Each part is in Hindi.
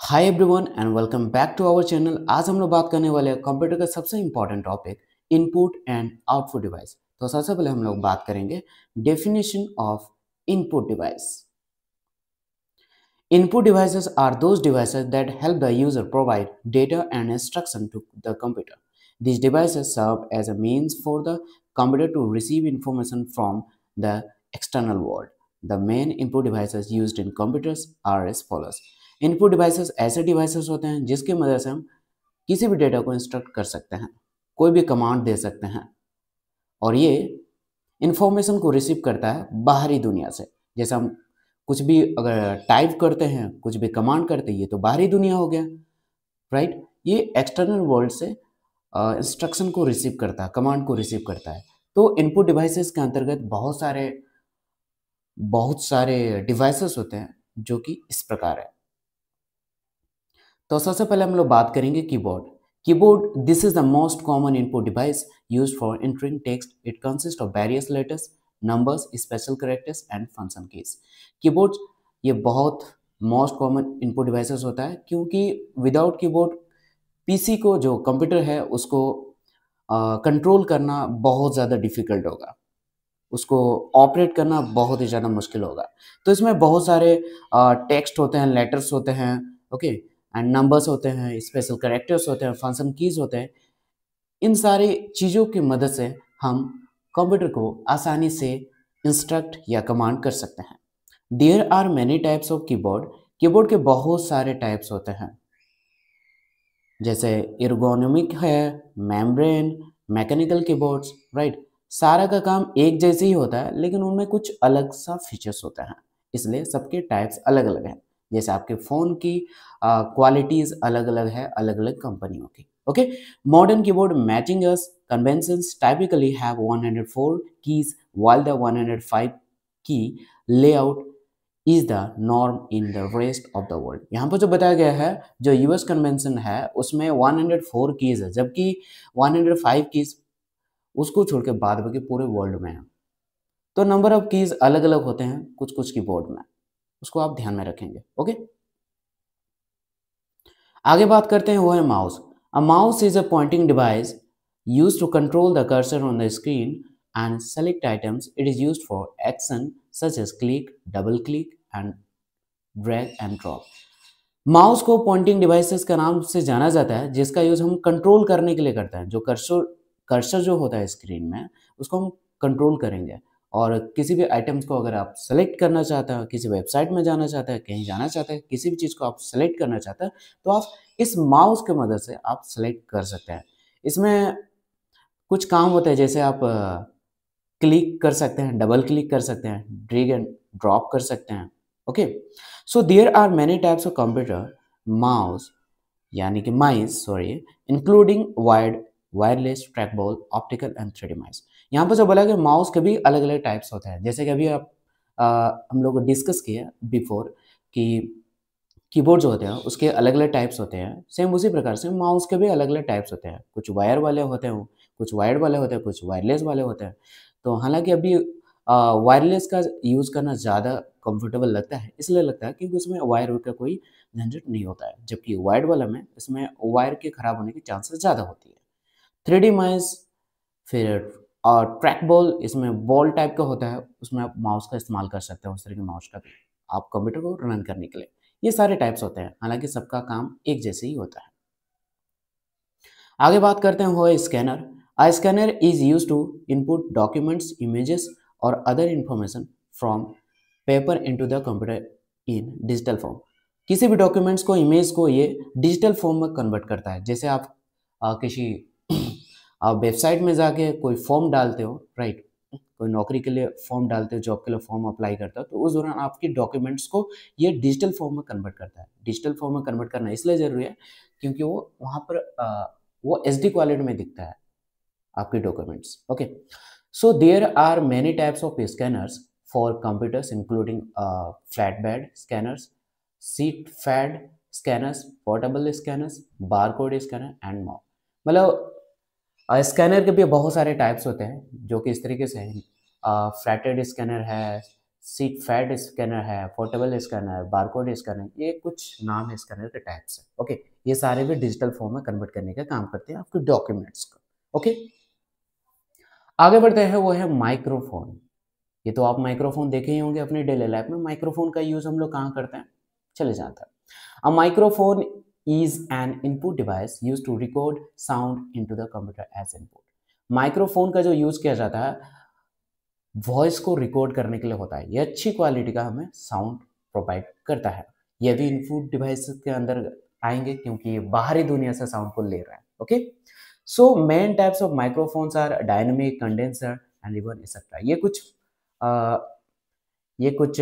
Hi everyone and welcome back to our channel. आज हम लोग बात करने वाले हैं कंप्यूटर का सबसे important topic input and output device. तो सबसे पहले हम लोग बात करेंगे definition of input device. Input devices are those devices that help the user provide data and instruction to the computer. These devices serve as a means for the computer to receive information from the external world. The main input devices used in computers are as follows. Input devices ऐसे devices होते हैं जिसकी मदद से हम किसी भी डेटा को इंस्ट्रक्ट कर सकते हैं, कोई भी कमांड दे सकते हैं और ये इंफॉर्मेशन को रिसीव करता है बाहरी दुनिया से। जैसे हम कुछ भी अगर टाइप करते हैं, कुछ भी कमांड करते हैं, ये तो बाहरी दुनिया हो गया, राइट। ये एक्सटर्नल वर्ल्ड से इंस्ट्रक्शन को रिसीव करता है, कमांड को रिसीव करता है। तो इनपुट डिवाइसेस के अंतर्गत बहुत सारे डिवाइसेस होते हैं जो कि इस प्रकार है। तो सबसे पहले हम लोग बात करेंगे keyboard. Keyboard, this is the most common input device used for entering text. It consist of various letters, numbers, special characters and function keys. Keyboard ये बहुत मोस्ट कॉमन इनपुट डिवाइसेस होता है क्योंकि विदाउट कीबोर्ड पीसी को, जो कंप्यूटर है, उसको कंट्रोल करना बहुत ज़्यादा डिफिकल्ट होगा, उसको ऑपरेट करना बहुत ही ज़्यादा मुश्किल होगा। तो इसमें बहुत सारे टेक्स्ट होते हैं, लेटर्स होते हैं, ओके, एंड नंबर्स होते हैं, स्पेशल कैरेक्टर्स होते हैं, फंक्शन कीज होते हैं। इन सारी चीज़ों की मदद से हम कंप्यूटर को आसानी से इंस्ट्रक्ट या कमांड कर सकते हैं। There are many types of keyboard. Keyboard के बहुत सारे टाइप्स होते हैं, जैसे एर्गोनोमिक है, मेम्ब्रेन, मैकेनिकल कीबोर्ड्स, राइट। सारा का काम एक जैसे ही होता है लेकिन उनमें कुछ अलग सा फीचर्स होते हैं, इसलिए सबके टाइप्स अलग अलग हैं। जैसे आपके फ़ोन की क्वालिटीज़ अलग अलग है, अलग अलग कंपनियों की, okay. Modern keyboard matching us conventions typically have 104 keys while the 105 की layout is the norm in the rest of the world. यहाँ पर जो बताया गया है, जो यूएस कन्वेंशन है उसमें 104 कीज है, जबकि 105 कीज उसको छोड़ के बाद बाकी पूरे वर्ल्ड में है। तो नंबर ऑफ कीज अलग अलग होते हैं कुछ कुछ कीबोर्ड में, उसको आप ध्यान में रखेंगे, ओके। आगे बात करते हैं, वो है mouse. A mouse is a pointing device used to control the cursor on the screen and select items. It is used for action such as click, double click and drag and drop. Mouse को पॉइंटिंग डिवाइसेस का नाम से जाना जाता है जिसका यूज हम कंट्रोल करने के लिए करते हैं। जो कर्सर जो होता है स्क्रीन में, उसको हम कंट्रोल करेंगे और किसी भी आइटम्स को अगर आप सेलेक्ट करना चाहते हैं, किसी वेबसाइट में जाना चाहते हैं, कहीं जाना चाहते हैं, किसी भी चीज़ को आप सेलेक्ट करना चाहते हैं, तो आप इस माउस की मदद से आप सेलेक्ट कर सकते हैं। इसमें कुछ काम होता है, जैसे आप क्लिक कर सकते हैं, डबल क्लिक कर सकते हैं, ड्रैग एंड ड्रॉप कर सकते हैं, okay. So there are many types of computer mouse, यानी कि mice, sorry, including wired, wireless, trackball, optical and 3D mice. यहाँ पर जो बोला कि माउस के भी अलग अलग टाइप्स होते हैं, जैसे कि अभी हम लोग डिस्कस किए बिफोर कि कीबोर्ड जो होते हैं उसके अलग अलग टाइप्स होते हैं, सेम उसी प्रकार से माउस के भी अलग अलग टाइप्स होते हैं। कुछ वायर वाले होते हैं, कुछ वायर्ड वाले होते हैं, कुछ वायरलेस वाले होते हैं। तो हालांकि अभी वायरलेस का यूज़ करना ज़्यादा कंफर्टेबल लगता है, इसलिए लगता है क्योंकि उसमें वायर का कोई झंझट नहीं होता है, जबकि वायर्ड वाला में इसमें वायर के खराब होने की चांसेस ज़्यादा होती है। 3D माउस, फिर और ट्रैक बॉल, इसमें बॉल टाइप का होता है, उसमें आप माउस का इस्तेमाल कर सकते हैं, उस तरह के माउस का भी आप कंप्यूटर को रन करने के लिए। ये सारे टाइप्स होते हैं, हालांकि सबका काम एक जैसे ही होता है। आगे बात करते हैं, वो है scanner. A scanner is use to input documents, images और other information from paper into the computer in digital form. किसी भी डॉक्यूमेंट्स को, इमेज को ये डिजिटल फॉर्म में कन्वर्ट करता है। जैसे आप किसी वेबसाइट में जाके कोई फॉर्म डालते हो, राइट, कोई नौकरी के लिए फॉर्म डालते हो, जॉब के लिए फॉर्म अप्लाई करते हो, तो उस दौरान आपकी डॉक्यूमेंट्स को ये डिजिटल फॉर्म में कन्वर्ट करता है। डिजिटल फॉर्म में कन्वर्ट करना इसलिए ज़रूरी है क्योंकि वो वहाँ पर वो एचडी क्वालिटी में दिखता है आपके documents, okay. So there are many types of scanners for computers including flatbed scanners, sheet fed scanners, portable scanners, barcode scanner and more. मतलब स्कैनर के भी बहुत सारे टाइप्स होते हैं जो कि इस तरीके से हैं। फ्लैटेड स्कैनर है, सीट फैट स्कैनर है, पोर्टेबल स्कैनर, बारकोड स्कैनर, ये कुछ नाम है स्कैनर के टाइप्स है। ओके, ये सारे भी डिजिटल फॉर्म में कन्वर्ट करने का काम करते हैं आपके डॉक्यूमेंट्स को। ओके, आगे बढ़ते हैं, वो है माइक्रोफोन। ये तो आप माइक्रोफोन देखे ही होंगे अपने डेली लाइफ में। माइक्रोफोन का यूज हम लोग कहाँ करते हैं, चले जाते हैं। A microphone is an input device use to record sound into the computer as input. Microphone का जो यूज किया जाता है वॉइस को रिकॉर्ड करने के लिए होता है। ये अच्छी क्वालिटी का हमें साउंड प्रोवाइड करता है। ये भी इनपुट डिवाइस के अंदर आएंगे क्योंकि ये बाहरी दुनिया से साउंड को ले रहा है। Okay, so main types of microphones are dynamic, condenser and even etcetera. ये कुछ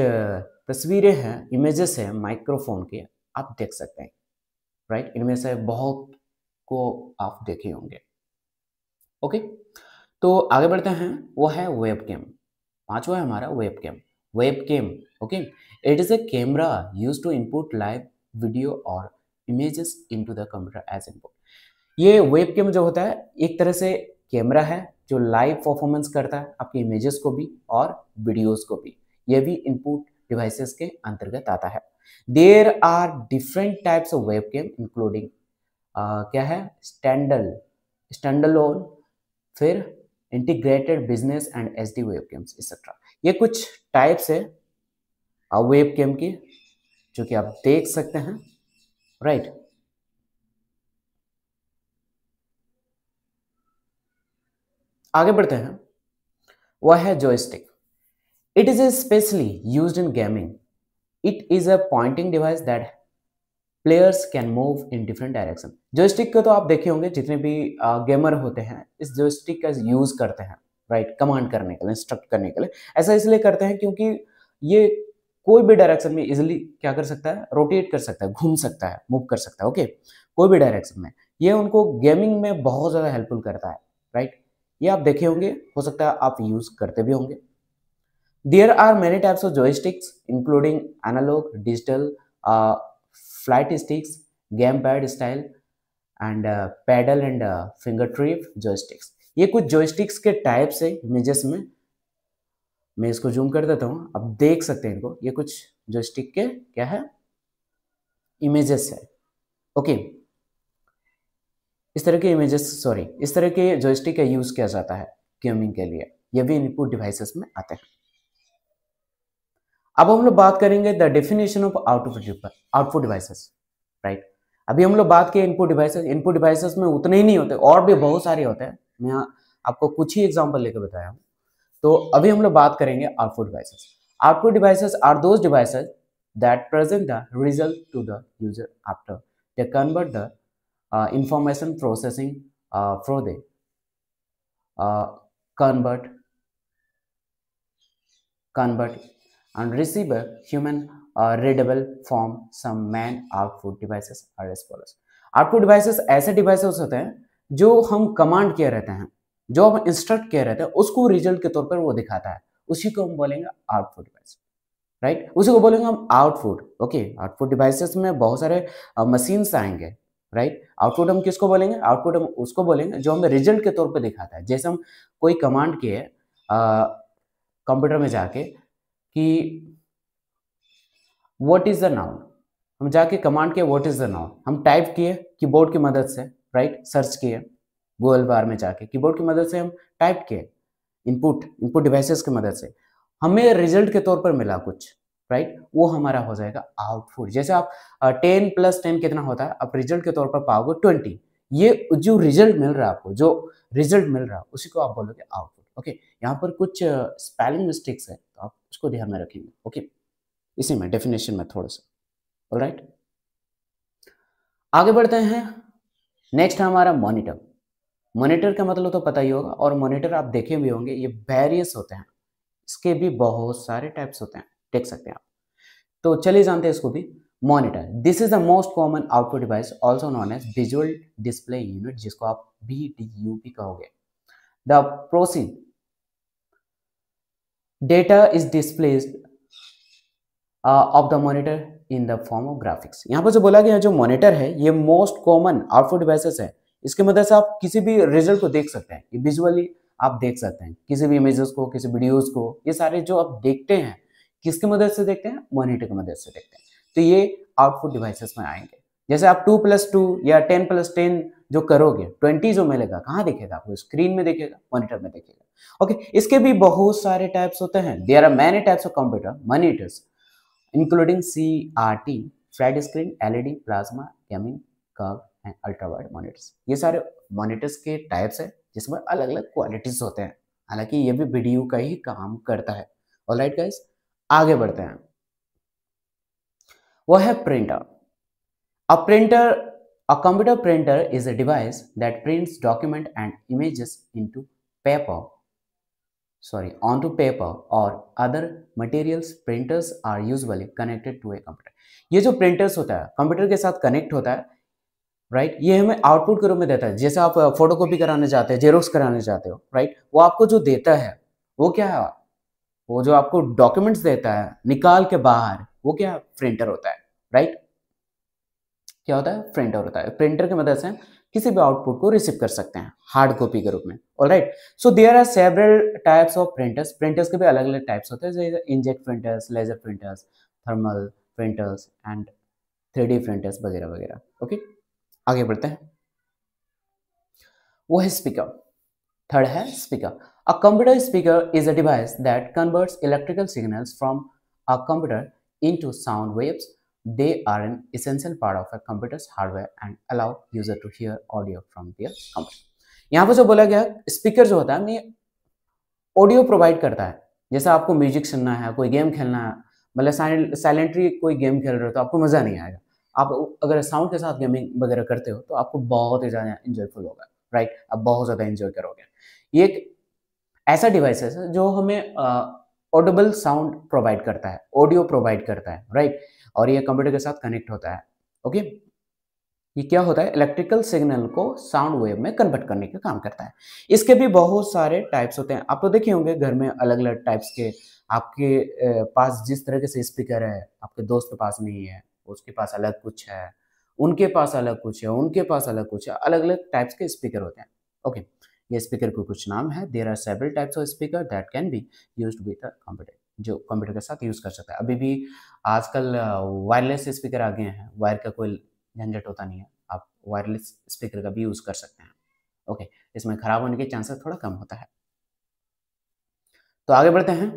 तस्वीरें हैं, इमेजेस हैं माइक्रोफोन के, आप देख सकते हैं। राइट, इनमें से बहुत को आप देखे होंगे। ओके, तो आगे बढ़ते हैं, वो है वेबकैम। पांचवा है हमारा webcam. Webcam, okay, it is a camera used to input live video और images into the computer as input. ये वेबकैम जो होता है एक तरह से कैमरा है जो लाइव परफॉर्मेंस करता है आपके इमेजेस को भी और वीडियोस को भी। ये भी इनपुट डिवाइसेस के अंतर्गत आता है। There are different types of webcam including क्या है, स्टैंडअलोन, फिर integrated business and HD webcams etcetera. ये कुछ टाइप्स है वेबकैम की जो कि आप देख सकते हैं। राइट, आगे बढ़ते हैं, वह है joystick. It is specially used in gaming. It is a pointing device that players can move in different direction. Joystick को तो आप देखे होंगे, जितने भी गेमर होते हैं इस जॉयस्टिक का यूज करते हैं। राइट, कमांड करने के लिए, इंस्ट्रक्ट करने के लिए। ऐसा इसलिए करते हैं क्योंकि ये कोई भी डायरेक्शन में इजिली क्या कर सकता है, रोटेट कर सकता है, घूम सकता है, मूव कर सकता है। ओके, कोई भी डायरेक्शन में ये उनको गेमिंग में बहुत ज़्यादा हेल्पफुल करता है। राइट, ये आप देखे होंगे, हो सकता है आप यूज करते भी होंगे। There are many types of joysticks, including analog, digital, flight sticks, gamepad style, and paddle and finger trip joysticks. ये कुछ joysticks के टाइप्स है इमेजेस में। मैं इसको जूम कर देता हूँ, अब देख सकते हैं इनको। ये कुछ joystick के क्या है, इमेजेस है। ओके, इस तरह के इमेजेस, सॉरी, इस तरह के joystick का यूज किया जाता है गेमिंग के लिए। ये भी इनपुट डिवाइसेस में आते हैं। अब हम लोग बात करेंगे the definition of output devices. Right, अभी हम लोग बात किए इनपुट डिवाइसेस। इनपुट डिवाइसेस में उतने ही नहीं होते, और भी बहुत सारे होते हैं। मैं आपको कुछ ही एग्जांपल लेकर बताया हूँ। तो अभी हम लोग बात करेंगे output devices. Output devices are those devices that present the result to the user after they convert the information processing from they convert and receive a human readable form. Some main output devices are as follows. Output devices ऐसे डिवाइसेस होते हैं जो हम कमांड किए रहते हैं, जो हम इंस्ट्रक्ट किए रहते हैं, उसको रिजल्ट के तौर पर वो दिखाता है। उसी को हम बोलेंगे आउटपुट डिवाइस। राइट, उसी को बोलेंगे हम आउटपुट। ओके, आउटपुट डिवाइसेस में बहुत सारे मशीन्स आएंगे। राइट, आउटपुट हम किसको बोलेंगे, आउटपुट हम उसको बोलेंगे जो हमें रिजल्ट के तौर पर दिखाता है। जैसे हम कोई कमांड किए कंप्यूटर में जाके कि व्हाट इज द नाउन, हम जाके कमांड किए व्हाट इज द नाउन, हम टाइप किए कीबोर्ड की मदद से। राइट, सर्च किए गूगल बार में जाके, कीबोर्ड की मदद से हम टाइप किए, इनपुट डिवाइसेस की मदद से हमें रिजल्ट के तौर पर मिला कुछ। राइट, वो हमारा हो जाएगा आउटपुट। जैसे आप 10 + 10 कितना होता है, आप रिजल्ट के तौर पर पाओगे 20। ये जो रिजल्ट मिल रहा है आपको, जो रिजल्ट मिल रहा है उसी को आप बोलोगे आउटपुट। ओके, यहाँ पर कुछ स्पेलिंग मिस्टेक्स है तो आप उसको ध्यान में रखेंगे। ओके, इसी में डेफिनेशन में थोड़ा सा। ऑलराइट, आगे बढ़ते हैं। नेक्स्ट है हमारा मॉनिटर। मॉनिटर का मतलब तो पता ही होगा, और मॉनिटर आप देखे भी होंगे, ये वेरियस होते हैं। इसके भी बहुत सारे टाइप्स होते हैं, देख सकते हैं आप। तो चलिए जानते हैं इसको भी। Monitor, this is the most common output device also known as visual display unit, जिसको आप VDU भी कहोगे। The processed data is displayed of the monitor in the form of graphics. यहाँ पर जो बोला गया, जो मॉनिटर है ये मोस्ट कॉमन आउटपुट डिवाइसेस है। इसकी मदद से आप किसी भी रिजल्ट को देख सकते हैं, ये विजुअली आप देख सकते हैं किसी भी इमेजेस को, किसी वीडियोस को। ये सारे जो आप देखते हैं किसकी मदद से देखते हैं? मॉनिटर की मदद से देखते हैं। तो ये आउटपुट डिवाइसेस में आएंगे। जैसे आप 2+2 या 10+10 जो करोगे, 20 जो मिलेगा कहाँ दिखेगा आपको? स्क्रीन में दिखेगा, मॉनिटर में दिखेगा। ओके, इसके भी बहुत सारे टाइप्स होते हैं। There are many types of computer monitors including CRT, flat screen, LED, plasma, gaming, curve and ultra wide monitors. ये सारे मॉनिटर्स के टाइप्स है जिसमें अलग अलग क्वालिटीज होते हैं। हालांकि ये भी वीडियो का ही काम करता है। ऑलराइट गाइस, आगे बढ़ते हैं। वो है printer. A printer, a computer printer is a device that prints document and images onto paper or other materials. Printers are usually connected to a computer. ये जो printers होता है कंप्यूटर के साथ कनेक्ट होता है, राइट। ये हमें आउटपुट के रूप में देता है। जैसे आप फोटोकॉपी कराने जाते हैं, जेरोक्स कराने जाते हो, राइट, वो आपको जो देता है वो क्या है? वो जो आपको डॉक्यूमेंट्स देता है निकाल के बाहर, वो क्या? प्रिंटर होता है, राइट। क्या होता है? प्रिंटर होता है। प्रिंटर की मदद से किसी भी आउटपुट को रिसीव कर सकते हैं हार्ड कॉपी के रूप में। Alright, so there are several types of printers. Printers के भी अलग अलग टाइप्स होते हैं, जैसे inkjet printers, laser printers, thermal printers and 3D printers वगैरह वगैरह। ओके, आगे बढ़ते हैं। वो है स्पीकर। थर्ड है speaker. A computer speaker is a device that converts electrical signals from a computer into sound waves. They are an essential part of a computer's hardware and allow user to hear audio from their computer. यहाँ पर जो बोला गया स्पीकर जो होता है ये ऑडियो प्रोवाइड करता है। जैसे आपको म्यूजिक सुनना है, कोई गेम खेलना है, मतलब साइलेंटली कोई गेम खेल रहे हो तो आपको मज़ा नहीं आएगा। आप अगर साउंड के साथ गेमिंग वगैरह करते हो तो आपको बहुत ही ज़्यादा इंजॉयफुल होगा, राइट। आप बहुत ज़्यादा इंजॉय करोगे। ये एक ऐसा डिवाइस है जो हमें ऑडिबल साउंड प्रोवाइड करता है, ऑडियो प्रोवाइड करता है, राइट। और ये कंप्यूटर के साथ कनेक्ट होता है। ओके, ये क्या होता है? इलेक्ट्रिकल सिग्नल को साउंड वेव में कन्वर्ट करने का काम करता है। इसके भी बहुत सारे टाइप्स होते हैं। आप तो देखे होंगे घर में अलग अलग टाइप्स के। आपके पास जिस तरह से स्पीकर है, आपके दोस्त के पास नहीं है, उसके पास अलग कुछ है, उनके पास अलग कुछ है, उनके पास अलग कुछ है। अलग अलग टाइप्स के स्पीकर होते हैं। ओके, ये स्पीकर को कुछ नाम है। There are several types of speaker that can be used with a computer, जो कंप्यूटर के साथ यूज कर सकता है। अभी भी आजकल वायरलेस स्पीकर आ गए हैं, वायर का कोई झंझट होता नहीं है, आप वायरलेस स्पीकर का भी यूज कर सकते हैं। ओके, इसमें खराब होने के चांसेस थोड़ा कम होता है। तो आगे बढ़ते हैं।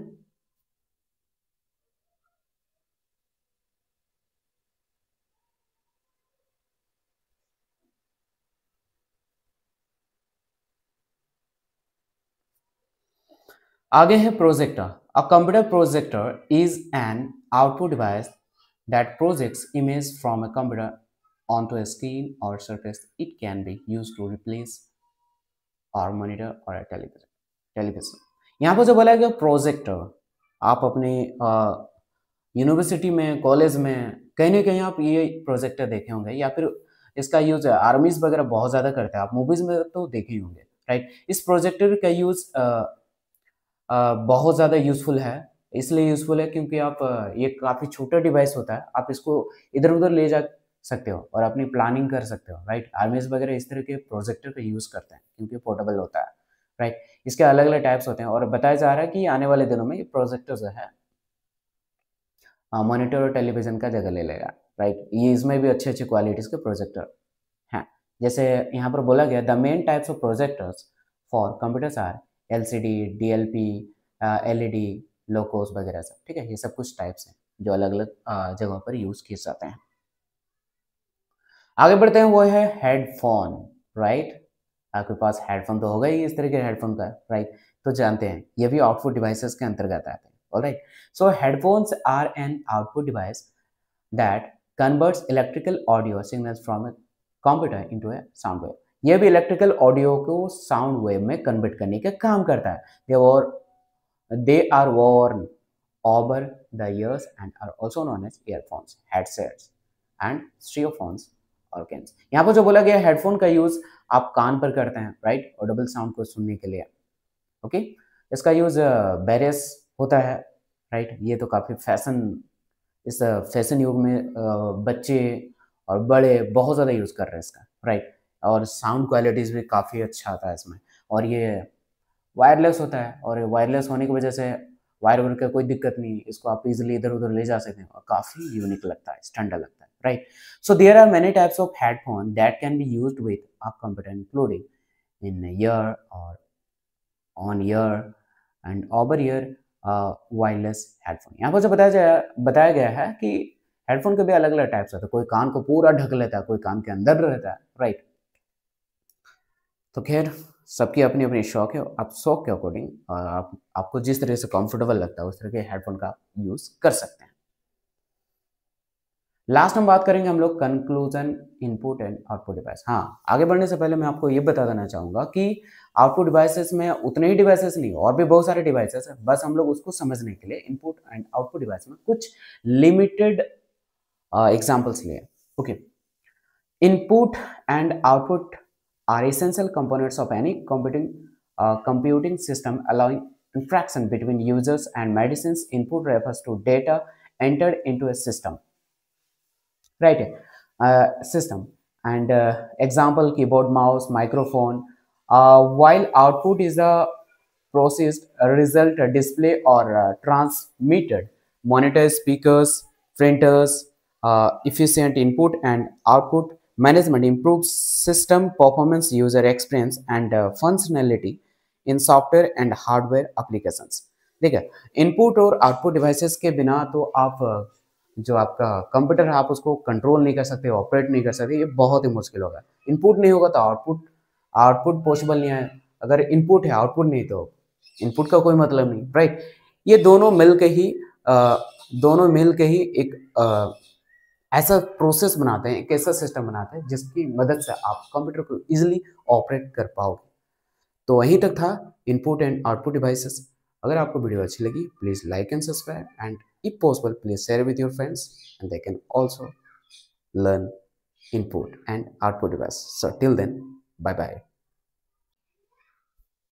आगे है projector. A computer projector is an output device that projects image from a computer onto a screen or surface. It can be used to replace or monitor or a television. यहाँ पर जो बोला गया प्रोजेक्टर, आप अपने यूनिवर्सिटी में, कॉलेज में कहीं ना कहीं आप ये प्रोजेक्टर देखे होंगे, या फिर इसका यूज आर्मीज वगैरह बहुत ज़्यादा करते हैं। आप मूवीज में तो देखे ही होंगे, राइट। इस प्रोजेक्टर का यूज बहुत ज़्यादा यूज़फुल है। इसलिए यूज़फुल है क्योंकि आप ये काफ़ी छोटा डिवाइस होता है, आप इसको इधर-उधर ले जा सकते हो और अपनी प्लानिंग कर सकते हो, राइट। आर्मीज़ वगैरह इस तरह के प्रोजेक्टर का यूज़ करते हैं क्योंकि पोर्टेबल होता है, राइट। इसके अलग-अलग टाइप्स होते हैं और बताया जा रहा है कि आने वाले दिनों में ये प्रोजेक्टर जो है मॉनिटर और टेलीविज़न का जगह ले लेगा, राइट। ये इसमें भी अच्छे-अच्छे क्वालिटीज़ के प्रोजेक्टर हैं। जैसे यहाँ पर बोला गया the main types of projectors for computers are LCD, DLP, LED, लोकोस वगैरह सब, ठीक है। ये सब कुछ टाइप्स हैं जो अलग अलग जगहों पर यूज किए जाते हैं। आगे बढ़ते हैं। वो है हेडफोन, राइट। आपके पास हेडफोन तो होगा ही इस तरह के हेडफोन का, राइट। तो जानते हैं ये भी आउटपुट डिवाइसेस के अंतर्गत आते हैं। Alright, so headphones are an output device that converts electrical audio signals from a computer into a sound wave. ये भी इलेक्ट्रिकल ऑडियो को साउंड वेव में कन्वर्ट करने का काम करता है। They are worn over the ears and are also known as earphones, headsets and stereophones organs. यहाँ पर जो बोला गया हेडफोन का यूज आप कान पर करते हैं, राइट, ऑडिबल साउंड को सुनने के लिए। ओके, इसका यूज वेरियस होता है, राइट। ये तो काफ़ी इस फैशन युग में बच्चे और बड़े बहुत ज़्यादा यूज़ कर रहे हैं इसका, राइट। और साउंड क्वालिटीज़ भी काफ़ी अच्छा आता है इसमें। और ये वायरलेस होता है और वायरलेस होने की वजह से वायर वायर का कोई दिक्कत नहीं, इसको आप इजिली इधर उधर ले जा सकते हैं और काफ़ी यूनिक लगता है, स्टैंडर्ड लगता है, right. So there are many types of headphone that can be used with a computer including in ear और on ear and over ear wireless headphone. यहाँ पर जो बताया गया है कि हेडफोन के भी अलग अलग टाइप्स होते हैं, कोई कान को पूरा ढक लेता है, कोई कान के अंदर रहता है, राइट। तो खैर सबकी अपनी अपनी शौक है, आप शौक के अकॉर्डिंग आपको जिस तरह से कंफर्टेबल लगता है उस तरह के हेडफोन का यूज कर सकते हैं। लास्ट हम बात करेंगे हम लोग conclusion input and output device. हाँ, आगे बढ़ने से पहले मैं आपको ये बता देना चाहूंगा कि आउटपुट डिवाइसेस में उतने ही डिवाइसेस नहीं, और भी बहुत सारे डिवाइसेस है, बस हम लोग उसको समझने के लिए इनपुट एंड आउटपुट डिवाइस में कुछ लिमिटेड एग्जाम्पल्स लिए। Okay, input and output are essential components of any computing system, allowing interaction between users and medicines. Input refers to data entered into a system, right? System and example keyboard, mouse, microphone. While output is the processed result, display or transmitted. Monitor, speakers, printers. Efficient input and output management improves system performance, user experience and functionality in software and hardware applications। देखिए, इनपुट और आउटपुट डिवाइसेस के बिना तो आप जो आपका कंप्यूटर है आप उसको कंट्रोल नहीं कर सकते, ऑपरेट नहीं कर सकते, ये बहुत ही मुश्किल होगा। इनपुट नहीं होगा तो आउटपुट आउटपुट पॉसिबल नहीं है, अगर इनपुट है आउटपुट नहीं तो इनपुट का कोई मतलब नहीं, राइट। ये दोनों मिल के ही एक ऐसा प्रोसेस बनाते हैं, एक ऐसा सिस्टम बनाते हैं जिसकी मदद से आप कंप्यूटर को इजीली ऑपरेट कर पाओगे। तो वहीं तक था इनपुट एंड आउटपुट डिवाइसेस। अगर आपको वीडियो अच्छी लगी please like and subscribe and if possible please share with your friends and they can also learn input and output device. So till then, bye bye.